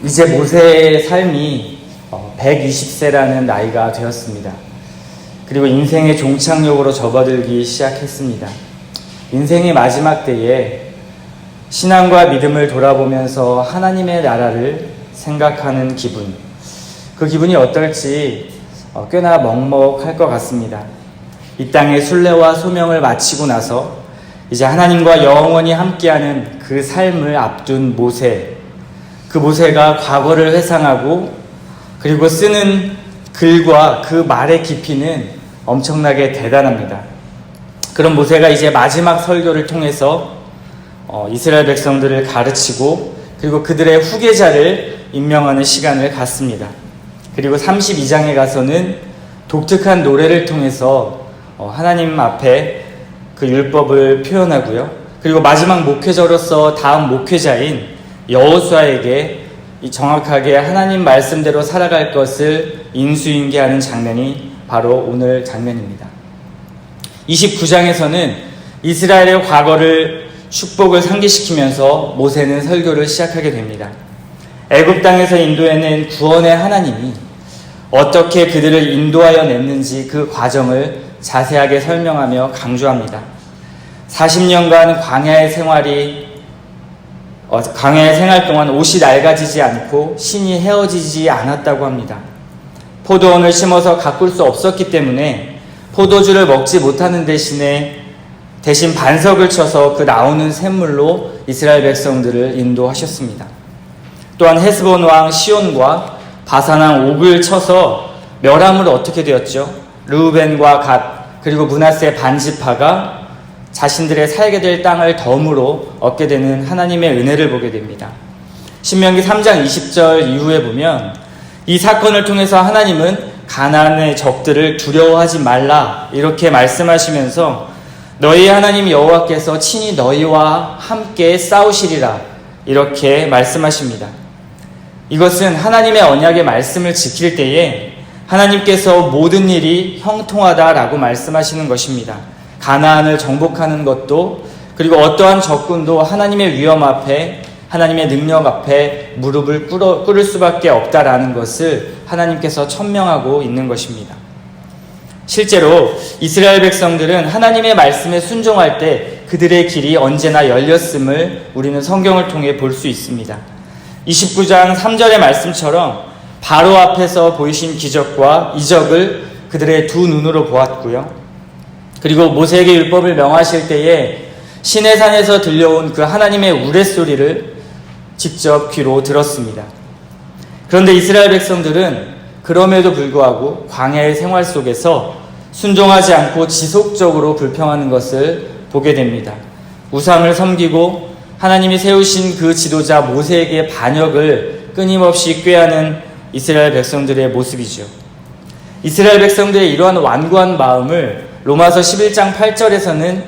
이제 모세의 삶이 120세라는 나이가 되었습니다. 그리고 인생의 종착역으로 접어들기 시작했습니다. 인생의 마지막 때에 신앙과 믿음을 돌아보면서 하나님의 나라를 생각하는 기분, 그 기분이 어떨지 꽤나 먹먹할 것 같습니다. 이 땅의 순례와 소명을 마치고 나서 이제 하나님과 영원히 함께하는 그 삶을 앞둔 모세, 그 모세가 과거를 회상하고 그리고 쓰는 글과 그 말의 깊이는 엄청나게 대단합니다. 그런 모세가 이제 마지막 설교를 통해서 이스라엘 백성들을 가르치고 그리고 그들의 후계자를 임명하는 시간을 갖습니다. 그리고 32장에 가서는 독특한 노래를 통해서 하나님 앞에 그 율법을 표현하고요. 그리고 마지막 목회자로서 다음 목회자인 여호수아에게 정확하게 하나님 말씀대로 살아갈 것을 인수인계하는 장면이 바로 오늘 장면입니다. 29장에서는 이스라엘의 과거를 축복을 상기시키면서 모세는 설교를 시작하게 됩니다. 애굽 땅에서 인도해낸 구원의 하나님이 어떻게 그들을 인도하여 냈는지 그 과정을 자세하게 설명하며 강조합니다. 40년간 광야의 생활 동안 옷이 낡아지지 않고 신이 헤어지지 않았다고 합니다. 포도원을 심어서 가꿀 수 없었기 때문에 포도주를 먹지 못하는 대신 반석을 쳐서 그 나오는 샘물로 이스라엘 백성들을 인도하셨습니다. 또한 헤스본 왕 시온과 바산 왕 옥을 쳐서 멸함으로 어떻게 되었죠? 르우벤과 갓 그리고 므낫세 반지파가 자신들의 살게 될 땅을 덤으로 얻게 되는 하나님의 은혜를 보게 됩니다. 신명기 3장 20절 이후에 보면 이 사건을 통해서 하나님은 가나안의 적들을 두려워하지 말라 이렇게 말씀하시면서 너희 하나님 여호와께서 친히 너희와 함께 싸우시리라 이렇게 말씀하십니다. 이것은 하나님의 언약의 말씀을 지킬 때에 하나님께서 모든 일이 형통하다라고 말씀하시는 것입니다. 가나안을 정복하는 것도 그리고 어떠한 적군도 하나님의 위엄 앞에 하나님의 능력 앞에 무릎을 꿇을 수밖에 없다라는 것을 하나님께서 천명하고 있는 것입니다. 실제로 이스라엘 백성들은 하나님의 말씀에 순종할 때 그들의 길이 언제나 열렸음을 우리는 성경을 통해 볼 수 있습니다. 29장 3절의 말씀처럼 바로 앞에서 보이신 기적과 이적을 그들의 두 눈으로 보았고요. 그리고 모세에게 율법을 명하실 때에 시내산에서 들려온 그 하나님의 우레소리를 직접 귀로 들었습니다. 그런데 이스라엘 백성들은 그럼에도 불구하고 광야의 생활 속에서 순종하지 않고 지속적으로 불평하는 것을 보게 됩니다. 우상을 섬기고 하나님이 세우신 그 지도자 모세에게 반역을 끊임없이 꾀하는 이스라엘 백성들의 모습이죠. 이스라엘 백성들의 이러한 완고한 마음을 로마서 11장 8절에서는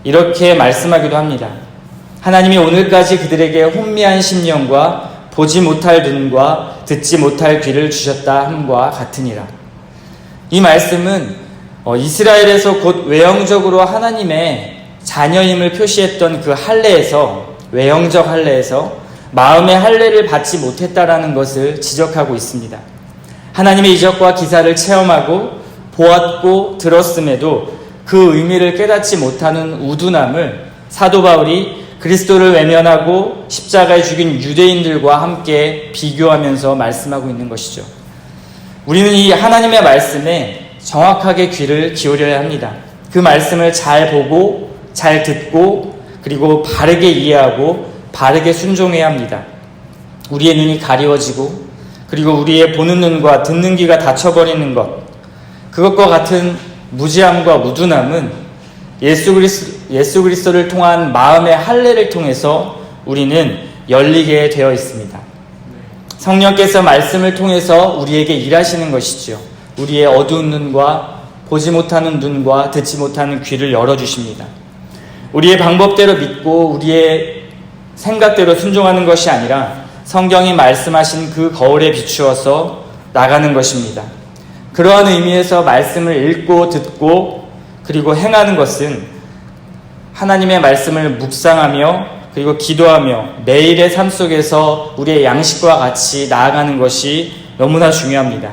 이렇게 말씀하기도 합니다. 하나님이 오늘까지 그들에게 혼미한 심령과 보지 못할 눈과 듣지 못할 귀를 주셨다 함과 같으니라. 이 말씀은 이스라엘에서 곧 외형적으로 하나님의 자녀임을 표시했던 그 할례에서 외형적 할례에서 마음의 할례를 받지 못했다라는 것을 지적하고 있습니다. 하나님의 이적과 기사를 체험하고 보았고 들었음에도 그 의미를 깨닫지 못하는 우둔함을 사도 바울이 그리스도를 외면하고 십자가에 죽인 유대인들과 함께 비교하면서 말씀하고 있는 것이죠. 우리는 이 하나님의 말씀에 정확하게 귀를 기울여야 합니다. 그 말씀을 잘 보고 잘 듣고 그리고 바르게 이해하고 바르게 순종해야 합니다. 우리의 눈이 가리워지고 그리고 우리의 보는 눈과 듣는 귀가 닫혀버리는 것, 그것과 같은 무지함과 우둔함은 예수 그리스도를 통한 마음의 할례를 통해서 우리는 열리게 되어 있습니다. 성령께서 말씀을 통해서 우리에게 일하시는 것이죠. 우리의 어두운 눈과 보지 못하는 눈과 듣지 못하는 귀를 열어주십니다. 우리의 방법대로 믿고 우리의 생각대로 순종하는 것이 아니라 성경이 말씀하신 그 거울에 비추어서 나가는 것입니다. 그러한 의미에서 말씀을 읽고 듣고 그리고 행하는 것은 하나님의 말씀을 묵상하며 그리고 기도하며 매일의 삶 속에서 우리의 양식과 같이 나아가는 것이 너무나 중요합니다.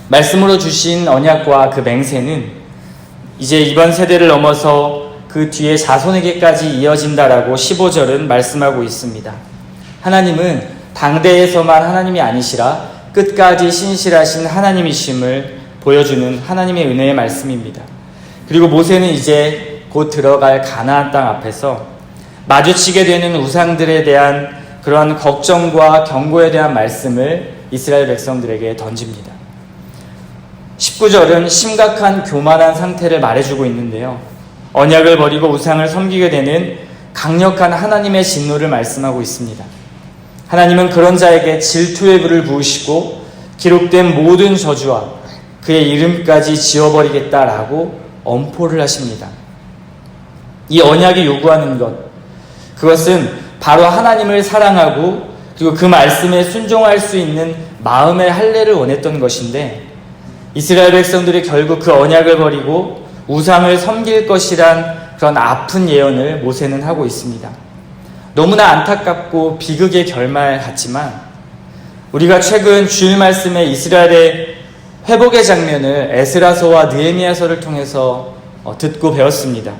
말씀으로 주신 언약과 그 맹세는 이제 이번 세대를 넘어서 그 뒤에 자손에게까지 이어진다라고 15절은 말씀하고 있습니다. 하나님은 당대에서만 하나님이 아니시라 끝까지 신실하신 하나님이심을 보여주는 하나님의 은혜의 말씀입니다. 그리고 모세는 이제 곧 들어갈 가나안 땅 앞에서 마주치게 되는 우상들에 대한 그러한 걱정과 경고에 대한 말씀을 이스라엘 백성들에게 던집니다. 19절은 심각한 교만한 상태를 말해주고 있는데요. 언약을 버리고 우상을 섬기게 되는 강력한 하나님의 진노를 말씀하고 있습니다. 하나님은 그런 자에게 질투의 불을 부으시고 기록된 모든 저주와 그의 이름까지 지워버리겠다라고 엄포를 하십니다. 이 언약이 요구하는 것, 그것은 바로 하나님을 사랑하고 그리고 그 말씀에 순종할 수 있는 마음의 할례를 원했던 것인데 이스라엘 백성들이 결국 그 언약을 버리고 우상을 섬길 것이란 그런 아픈 예언을 모세는 하고 있습니다. 너무나 안타깝고 비극의 결말 같지만 우리가 최근 주일 말씀에 이스라엘의 회복의 장면을 에스라서와 느헤미야서를 통해서 듣고 배웠습니다.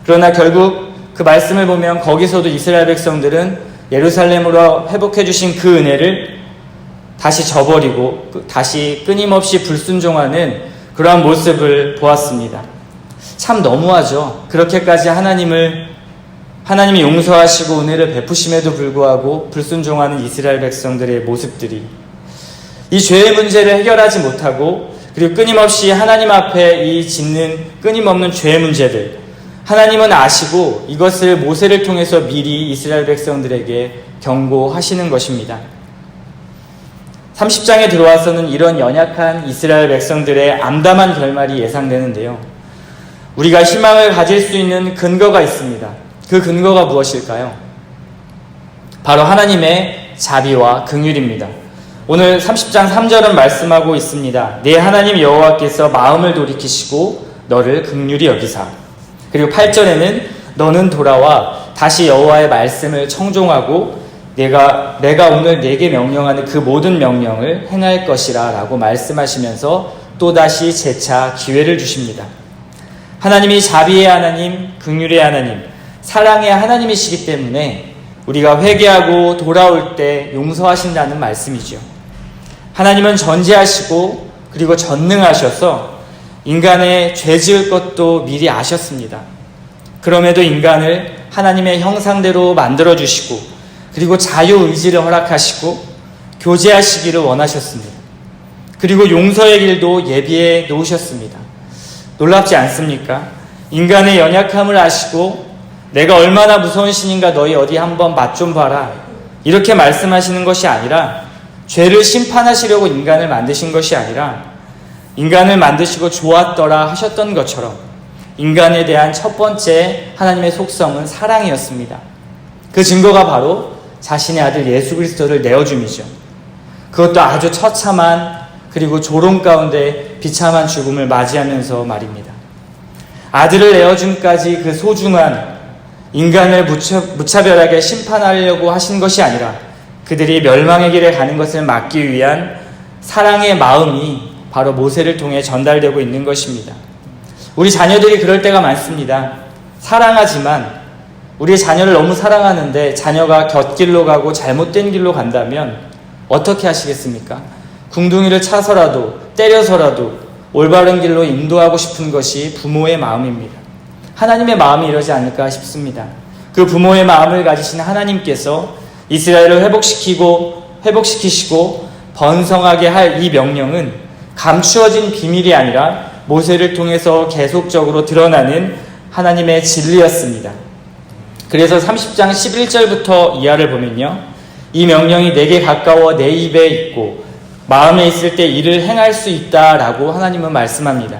그러나 결국 그 말씀을 보면 거기서도 이스라엘 백성들은 예루살렘으로 회복해 주신 그 은혜를 다시 저버리고 다시 끊임없이 불순종하는 그러한 모습을 보았습니다. 참 너무하죠. 그렇게까지 하나님이 용서하시고 은혜를 베푸심에도 불구하고 불순종하는 이스라엘 백성들의 모습들이 이 죄의 문제를 해결하지 못하고 그리고 끊임없이 하나님 앞에 이 짓는 끊임없는 죄의 문제들, 하나님은 아시고 이것을 모세를 통해서 미리 이스라엘 백성들에게 경고하시는 것입니다. 30장에 들어와서는 이런 연약한 이스라엘 백성들의 암담한 결말이 예상되는데요. 우리가 희망을 가질 수 있는 근거가 있습니다. 그 근거가 무엇일까요? 바로 하나님의 자비와 긍휼입니다. 오늘 30장 3절은 말씀하고 있습니다. 내 하나님 여호와께서 마음을 돌이키시고 너를 긍휼히 여기사. 그리고 8절에는 너는 돌아와 다시 여호와의 말씀을 청종하고 내가 오늘 네게 명령하는 그 모든 명령을 행할 것이라 라고 말씀하시면서 또다시 재차 기회를 주십니다. 하나님이 자비의 하나님, 긍휼의 하나님, 사랑의 하나님이시기 때문에 우리가 회개하고 돌아올 때 용서하신다는 말씀이죠. 하나님은 전지하시고 그리고 전능하셔서 인간의 죄 지을 것도 미리 아셨습니다. 그럼에도 인간을 하나님의 형상대로 만들어주시고 그리고 자유의지를 허락하시고 교제하시기를 원하셨습니다. 그리고 용서의 길도 예비해 놓으셨습니다. 놀랍지 않습니까? 인간의 연약함을 아시고 내가 얼마나 무서운 신인가 너희 어디 한번 맛 좀 봐라 이렇게 말씀하시는 것이 아니라 죄를 심판하시려고 인간을 만드신 것이 아니라 인간을 만드시고 좋았더라 하셨던 것처럼 인간에 대한 첫 번째 하나님의 속성은 사랑이었습니다. 그 증거가 바로 자신의 아들 예수 그리스도를 내어줌이죠. 그것도 아주 처참한 그리고 조롱 가운데 비참한 죽음을 맞이하면서 말입니다. 아들을 내어줌까지 그 소중한 인간을 무차별하게 심판하려고 하신 것이 아니라 그들이 멸망의 길에 가는 것을 막기 위한 사랑의 마음이 바로 모세를 통해 전달되고 있는 것입니다. 우리 자녀들이 그럴 때가 많습니다. 사랑하지만 우리의 자녀를 너무 사랑하는데 자녀가 곁길로 가고 잘못된 길로 간다면 어떻게 하시겠습니까? 궁둥이를 차서라도 때려서라도 올바른 길로 인도하고 싶은 것이 부모의 마음입니다. 하나님의 마음이 이러지 않을까 싶습니다. 그 부모의 마음을 가지신 하나님께서 이스라엘을 회복시키시고 번성하게 할 이 명령은 감추어진 비밀이 아니라 모세를 통해서 계속적으로 드러나는 하나님의 진리였습니다. 그래서 30장 11절부터 이하를 보면요. 이 명령이 내게 가까워 내 입에 있고 마음에 있을 때 이를 행할 수 있다라고 하나님은 말씀합니다.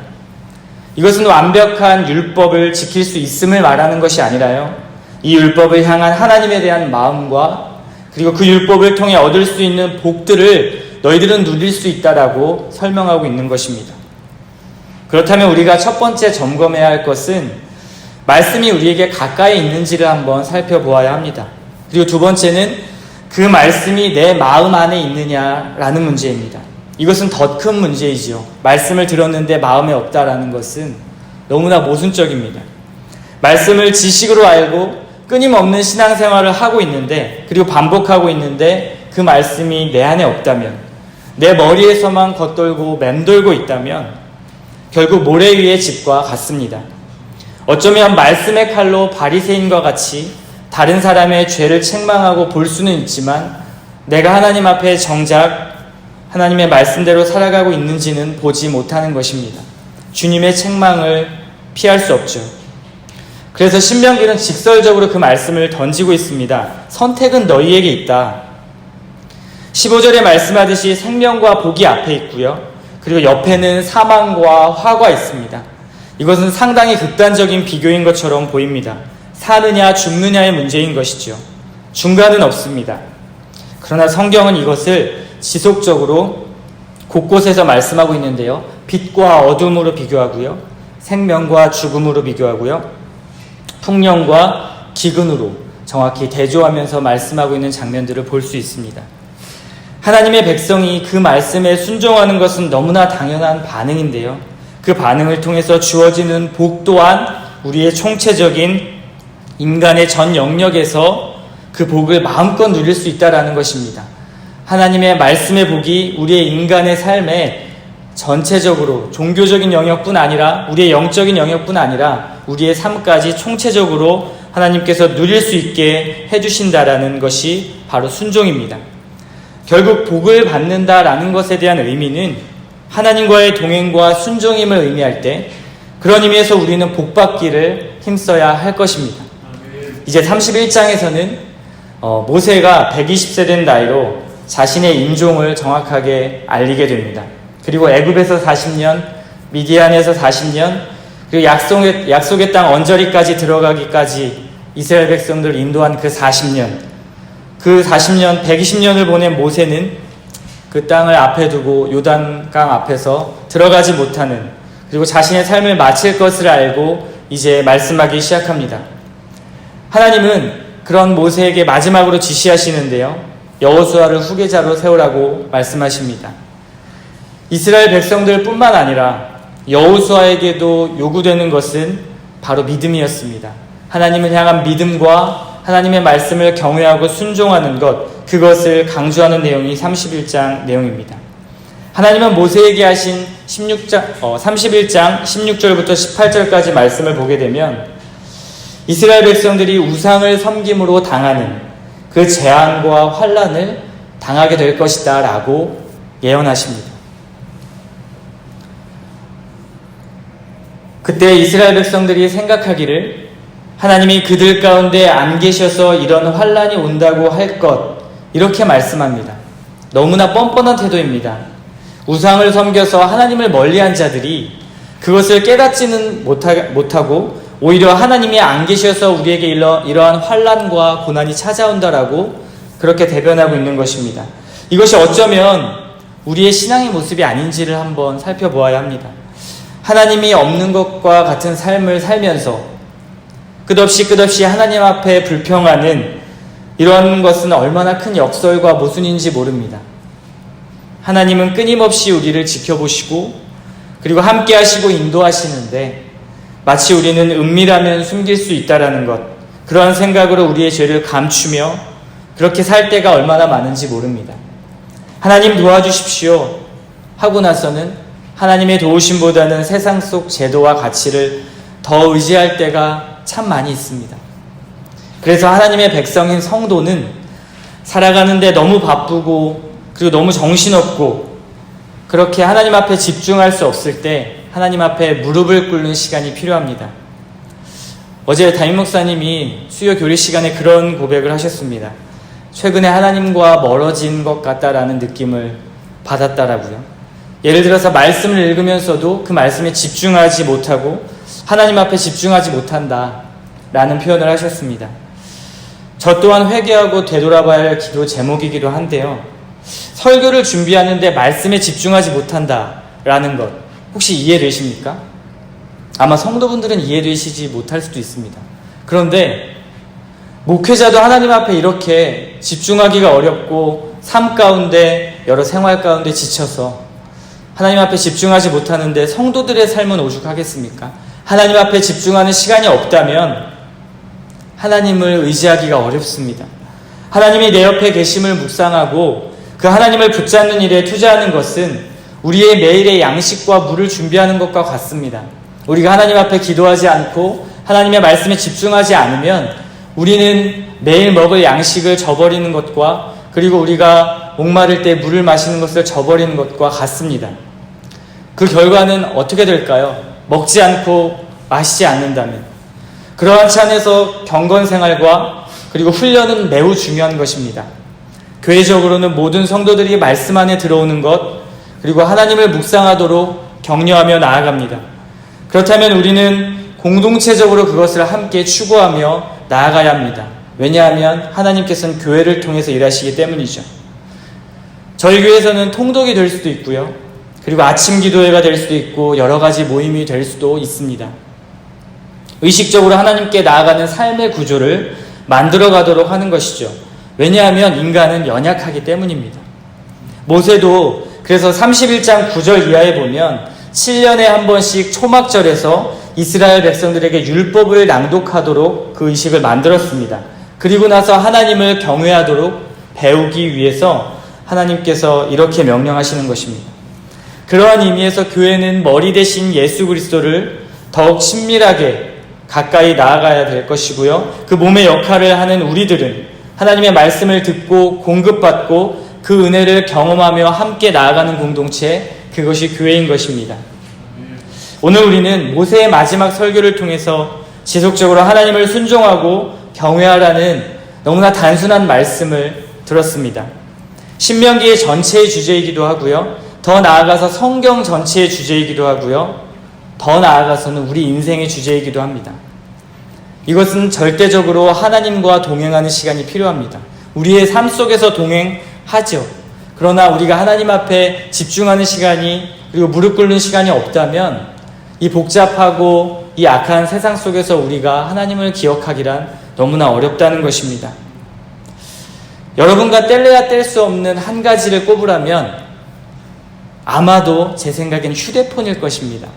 이것은 완벽한 율법을 지킬 수 있음을 말하는 것이 아니라요. 이 율법을 향한 하나님에 대한 마음과 그리고 그 율법을 통해 얻을 수 있는 복들을 너희들은 누릴 수 있다라고 설명하고 있는 것입니다. 그렇다면 우리가 첫 번째 점검해야 할 것은 말씀이 우리에게 가까이 있는지를 한번 살펴보아야 합니다. 그리고 두 번째는 그 말씀이 내 마음 안에 있느냐라는 문제입니다. 이것은 더 큰 문제이지요. 말씀을 들었는데 마음에 없다라는 것은 너무나 모순적입니다. 말씀을 지식으로 알고 끊임없는 신앙생활을 하고 있는데, 그리고 반복하고 있는데 그 말씀이 내 안에 없다면, 내 머리에서만 겉돌고 맴돌고 있다면 결국 모래 위의 집과 같습니다. 어쩌면 말씀의 칼로 바리새인과 같이 다른 사람의 죄를 책망하고 볼 수는 있지만 내가 하나님 앞에 정작 하나님의 말씀대로 살아가고 있는지는 보지 못하는 것입니다. 주님의 책망을 피할 수 없죠. 그래서 신명기는 직설적으로 그 말씀을 던지고 있습니다. 선택은 너희에게 있다. 15절에 말씀하듯이 생명과 복이 앞에 있고요. 그리고 옆에는 사망과 화가 있습니다. 이것은 상당히 극단적인 비교인 것처럼 보입니다. 사느냐 죽느냐의 문제인 것이죠. 중간은 없습니다. 그러나 성경은 이것을 지속적으로 곳곳에서 말씀하고 있는데요. 빛과 어둠으로 비교하고요. 생명과 죽음으로 비교하고요. 풍년과 기근으로 정확히 대조하면서 말씀하고 있는 장면들을 볼 수 있습니다. 하나님의 백성이 그 말씀에 순종하는 것은 너무나 당연한 반응인데요. 그 반응을 통해서 주어지는 복 또한 우리의 총체적인 인간의 전 영역에서 그 복을 마음껏 누릴 수 있다는 것입니다. 하나님의 말씀의 복이 우리의 인간의 삶에 전체적으로 종교적인 영역뿐 아니라 우리의 영적인 영역뿐 아니라 우리의 삶까지 총체적으로 하나님께서 누릴 수 있게 해주신다라는 것이 바로 순종입니다. 결국 복을 받는다라는 것에 대한 의미는 하나님과의 동행과 순종임을 의미할 때 그런 의미에서 우리는 복받기를 힘써야 할 것입니다. 이제 31장에서는 모세가 120세 된 나이로 자신의 인종을 정확하게 알리게 됩니다. 그리고 애굽에서 40년, 미디안에서 40년, 그리고 약속의 땅 언저리까지 들어가기까지 이스라엘 백성들을 인도한 그 40년, 120년을 보낸 모세는 그 땅을 앞에 두고 요단강 앞에서 들어가지 못하는, 그리고 자신의 삶을 마칠 것을 알고 이제 말씀하기 시작합니다. 하나님은 그런 모세에게 마지막으로 지시하시는데요. 여호수아를 후계자로 세우라고 말씀하십니다. 이스라엘 백성들 뿐만 아니라 여호수아에게도 요구되는 것은 바로 믿음이었습니다. 하나님을 향한 믿음과 하나님의 말씀을 경외하고 순종하는 것, 그것을 강조하는 내용이 31장 내용입니다. 하나님은 모세에게 하신 31장 16절부터 18절까지 말씀을 보게 되면 이스라엘 백성들이 우상을 섬김으로 당하는 그 재앙과 환난을 당하게 될 것이다 라고 예언하십니다. 그때 이스라엘 백성들이 생각하기를 하나님이 그들 가운데 안 계셔서 이런 환난이 온다고 할 것, 이렇게 말씀합니다. 너무나 뻔뻔한 태도입니다. 우상을 섬겨서 하나님을 멀리한 자들이 그것을 깨닫지는 못하고 오히려 하나님이 안 계셔서 우리에게 이러한 환난과 고난이 찾아온다라고 그렇게 대변하고 있는 것입니다. 이것이 어쩌면 우리의 신앙의 모습이 아닌지를 한번 살펴보아야 합니다. 하나님이 없는 것과 같은 삶을 살면서 끝없이 하나님 앞에 불평하는 이런 것은 얼마나 큰 역설과 모순인지 모릅니다. 하나님은 끊임없이 우리를 지켜보시고 그리고 함께 하시고 인도하시는데 마치 우리는 은밀하면 숨길 수 있다라는 것, 그러한 생각으로 우리의 죄를 감추며 그렇게 살 때가 얼마나 많은지 모릅니다. 하나님 도와주십시오 하고 나서는 하나님의 도우심보다는 세상 속 제도와 가치를 더 의지할 때가 참 많이 있습니다. 그래서 하나님의 백성인 성도는 살아가는데 너무 바쁘고 그리고 너무 정신없고 그렇게 하나님 앞에 집중할 수 없을 때 하나님 앞에 무릎을 꿇는 시간이 필요합니다. 어제 담임 목사님이 수요 교리 시간에 그런 고백을 하셨습니다. 최근에 하나님과 멀어진 것 같다라는 느낌을 받았다라고요. 예를 들어서 말씀을 읽으면서도 그 말씀에 집중하지 못하고 하나님 앞에 집중하지 못한다 라는 표현을 하셨습니다. 저 또한 회개하고 되돌아봐야 할 기도 제목이기도 한데요. 설교를 준비하는데 말씀에 집중하지 못한다 라는 것 혹시 이해되십니까? 아마 성도분들은 이해되시지 못할 수도 있습니다. 그런데 목회자도 하나님 앞에 이렇게 집중하기가 어렵고 삶 가운데 여러 생활 가운데 지쳐서 하나님 앞에 집중하지 못하는데 성도들의 삶은 오죽하겠습니까? 하나님 앞에 집중하는 시간이 없다면 하나님을 의지하기가 어렵습니다. 하나님이 내 옆에 계심을 묵상하고 그 하나님을 붙잡는 일에 투자하는 것은 우리의 매일의 양식과 물을 준비하는 것과 같습니다. 우리가 하나님 앞에 기도하지 않고 하나님의 말씀에 집중하지 않으면 우리는 매일 먹을 양식을 저버리는 것과 그리고 우리가 목마를 때 물을 마시는 것을 저버리는 것과 같습니다. 그 결과는 어떻게 될까요? 먹지 않고 마시지 않는다면. 그러한 찬에서 경건 생활과 그리고 훈련은 매우 중요한 것입니다. 교회적으로는 모든 성도들이 말씀 안에 들어오는 것 그리고 하나님을 묵상하도록 격려하며 나아갑니다. 그렇다면 우리는 공동체적으로 그것을 함께 추구하며 나아가야 합니다. 왜냐하면 하나님께서는 교회를 통해서 일하시기 때문이죠. 저희 교회에서는 통독이 될 수도 있고요. 그리고 아침 기도회가 될 수도 있고 여러 가지 모임이 될 수도 있습니다. 의식적으로 하나님께 나아가는 삶의 구조를 만들어 가도록 하는 것이죠. 왜냐하면 인간은 연약하기 때문입니다. 모세도 그래서 31장 9절 이하에 보면 7년에 한 번씩 초막절에서 이스라엘 백성들에게 율법을 낭독하도록 그 의식을 만들었습니다. 그리고 나서 하나님을 경외하도록 배우기 위해서 하나님께서 이렇게 명령하시는 것입니다. 그러한 의미에서 교회는 머리 대신 예수 그리스도를 더욱 친밀하게 가까이 나아가야 될 것이고요. 그 몸의 역할을 하는 우리들은 하나님의 말씀을 듣고 공급받고 그 은혜를 경험하며 함께 나아가는 공동체, 그것이 교회인 것입니다. 오늘 우리는 모세의 마지막 설교를 통해서 지속적으로 하나님을 순종하고 경외하라는 너무나 단순한 말씀을 들었습니다. 신명기의 전체의 주제이기도 하고요. 더 나아가서 성경 전체의 주제이기도 하고요. 더 나아가서는 우리 인생의 주제이기도 합니다. 이것은 절대적으로 하나님과 동행하는 시간이 필요합니다. 우리의 삶 속에서 동행하죠. 그러나 우리가 하나님 앞에 집중하는 시간이 그리고 무릎 꿇는 시간이 없다면 이 복잡하고 이 악한 세상 속에서 우리가 하나님을 기억하기란 너무나 어렵다는 것입니다. 여러분과 뗄래야 뗄 수 없는 한 가지를 꼽으라면 아마도 제 생각엔 휴대폰일 것입니다.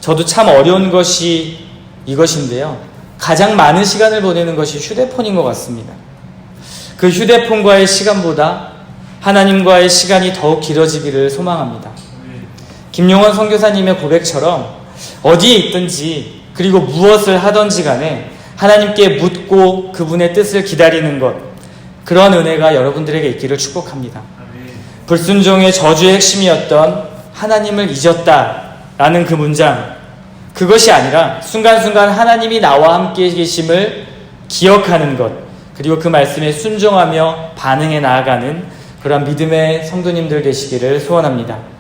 저도 참 어려운 것이 이것인데요. 가장 많은 시간을 보내는 것이 휴대폰인 것 같습니다. 그 휴대폰과의 시간보다 하나님과의 시간이 더욱 길어지기를 소망합니다. 김용원 선교사님의 고백처럼 어디에 있든지 그리고 무엇을 하든지 간에 하나님께 묻고 그분의 뜻을 기다리는 것, 그런 은혜가 여러분들에게 있기를 축복합니다. 불순종의 저주의 핵심이었던 하나님을 잊었다라는 그 문장, 그것이 아니라 순간순간 하나님이 나와 함께 계심을 기억하는 것, 그리고 그 말씀에 순종하며 반응해 나아가는 그런 믿음의 성도님들 되시기를 소원합니다.